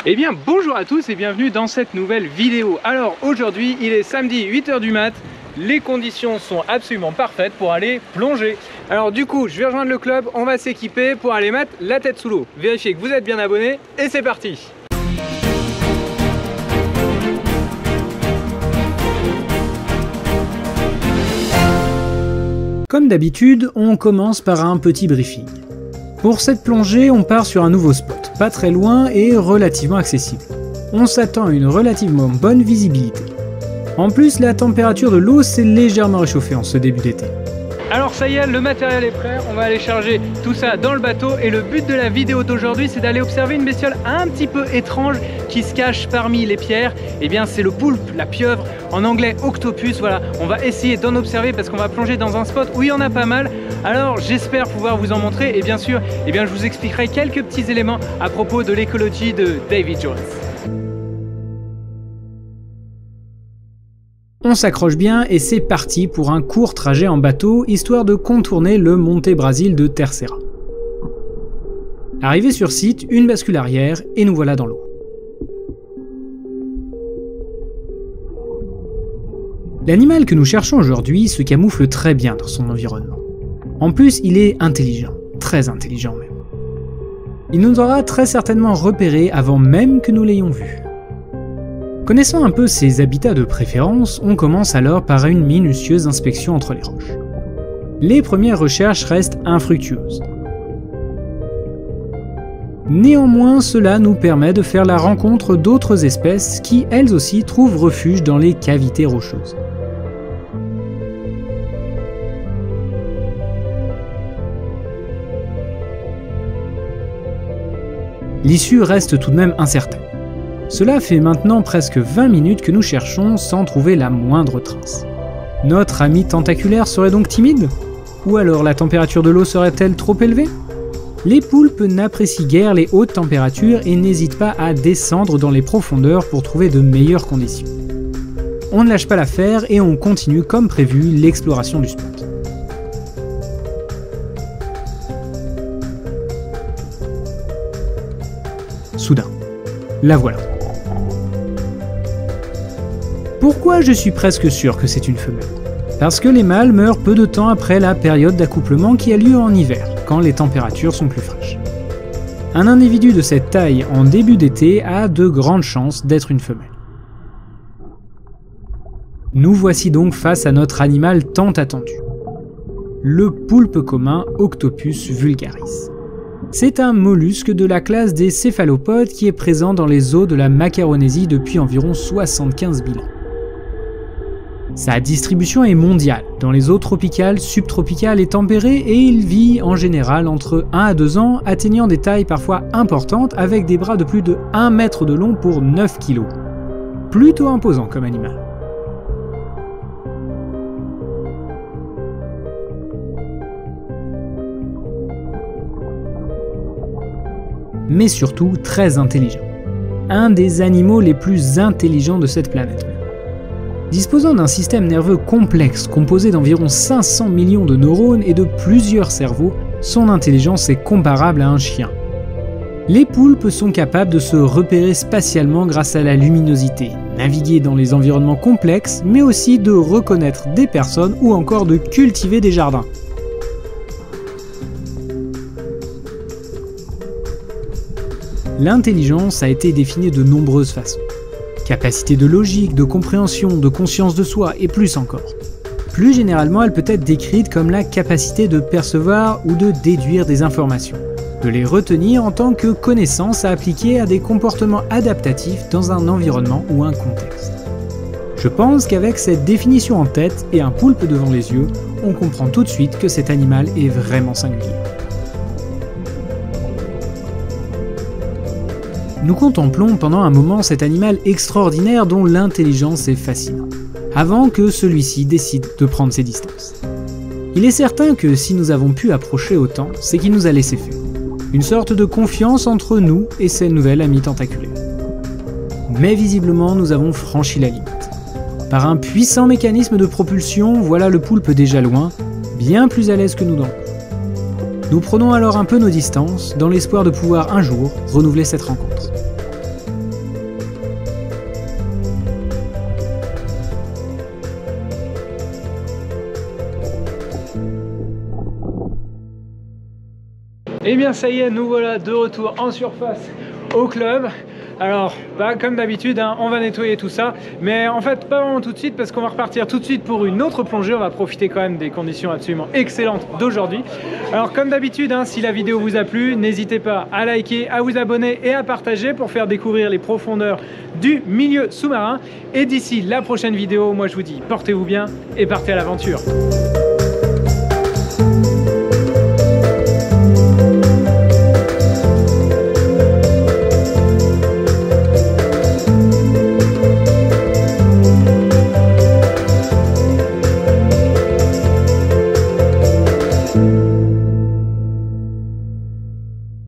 Eh bien bonjour à tous et bienvenue dans cette nouvelle vidéo. Alors aujourd'hui il est samedi 8h du mat, les conditions sont absolument parfaites pour aller plonger. Alors du coup je vais rejoindre le club, on va s'équiper pour aller mettre la tête sous l'eau. Vérifiez que vous êtes bien abonné et c'est parti. Comme d'habitude, on commence par un petit briefing. Pour cette plongée, on part sur un nouveau spot, pas très loin et relativement accessible. On s'attend à une relativement bonne visibilité. En plus, la température de l'eau s'est légèrement réchauffée en ce début d'été. Alors ça y est, le matériel est prêt, on va aller charger tout ça dans le bateau et le but de la vidéo d'aujourd'hui c'est d'aller observer une bestiole un petit peu étrange qui se cache parmi les pierres. Eh bien c'est le poulpe, la pieuvre, en anglais octopus, voilà. On va essayer d'en observer parce qu'on va plonger dans un spot où il y en a pas mal. Alors j'espère pouvoir vous en montrer et bien sûr, je vous expliquerai quelques petits éléments à propos de l'écologie de Davy Jones. On s'accroche bien et c'est parti pour un court trajet en bateau, histoire de contourner le Monte Brasil de Terceira. Arrivé sur site, une bascule arrière et nous voilà dans l'eau. L'animal que nous cherchons aujourd'hui se camoufle très bien dans son environnement. En plus, il est intelligent, très intelligent même. Il nous aura très certainement repéré avant même que nous l'ayons vu. Connaissant un peu ses habitats de préférence, on commence alors par une minutieuse inspection entre les roches. Les premières recherches restent infructueuses. Néanmoins, cela nous permet de faire la rencontre d'autres espèces qui, elles aussi, trouvent refuge dans les cavités rocheuses. L'issue reste tout de même incertaine. Cela fait maintenant presque 20 minutes que nous cherchons sans trouver la moindre trace. Notre ami tentaculaire serait donc timide? Ou alors la température de l'eau serait-elle trop élevée? Les poulpes n'apprécient guère les hautes températures et n'hésitent pas à descendre dans les profondeurs pour trouver de meilleures conditions. On ne lâche pas l'affaire et on continue comme prévu l'exploration du spot. Soudain, la voilà. Pourquoi je suis presque sûr que c'est une femelle? Parce que les mâles meurent peu de temps après la période d'accouplement qui a lieu en hiver, quand les températures sont plus fraîches. Un individu de cette taille en début d'été a de grandes chances d'être une femelle. Nous voici donc face à notre animal tant attendu. Le poulpe commun Octopus vulgaris. C'est un mollusque de la classe des céphalopodes qui est présent dans les eaux de la Macaronésie depuis environ 75 000 ans. Sa distribution est mondiale, dans les eaux tropicales, subtropicales et tempérées, et il vit en général entre 1 à 2 ans, atteignant des tailles parfois importantes avec des bras de plus de 1 mètre de long pour 9 kg. Plutôt imposant comme animal. Mais surtout très intelligent. Un des animaux les plus intelligents de cette planète. Disposant d'un système nerveux complexe composé d'environ 500 millions de neurones et de plusieurs cerveaux, son intelligence est comparable à un chien. Les poulpes sont capables de se repérer spatialement grâce à la luminosité, naviguer dans les environnements complexes, mais aussi de reconnaître des personnes ou encore de cultiver des jardins. L'intelligence a été définie de nombreuses façons. Capacité de logique, de compréhension, de conscience de soi et plus encore. Plus généralement, elle peut être décrite comme la capacité de percevoir ou de déduire des informations, de les retenir en tant que connaissances à appliquer à des comportements adaptatifs dans un environnement ou un contexte. Je pense qu'avec cette définition en tête et un poulpe devant les yeux, on comprend tout de suite que cet animal est vraiment singulier. Nous contemplons pendant un moment cet animal extraordinaire dont l'intelligence est fascinante, avant que celui-ci décide de prendre ses distances. Il est certain que si nous avons pu approcher autant, c'est qu'il nous a laissé faire. Une sorte de confiance entre nous et cette nouvelle amie tentaculaire. Mais visiblement, nous avons franchi la limite. Par un puissant mécanisme de propulsion, voilà le poulpe déjà loin, bien plus à l'aise que nous dans l'eau. Nous prenons alors un peu nos distances, dans l'espoir de pouvoir un jour renouveler cette rencontre. Et bien ça y est, nous voilà de retour en surface au club. Alors, comme d'habitude, hein, on va nettoyer tout ça, mais en fait pas vraiment tout de suite parce qu'on va repartir tout de suite pour une autre plongée. On va profiter quand même des conditions absolument excellentes d'aujourd'hui. Alors comme d'habitude, hein, si la vidéo vous a plu, n'hésitez pas à liker, à vous abonner et à partager pour faire découvrir les profondeurs du milieu sous-marin. Et d'ici la prochaine vidéo, moi je vous dis portez-vous bien et partez à l'aventure.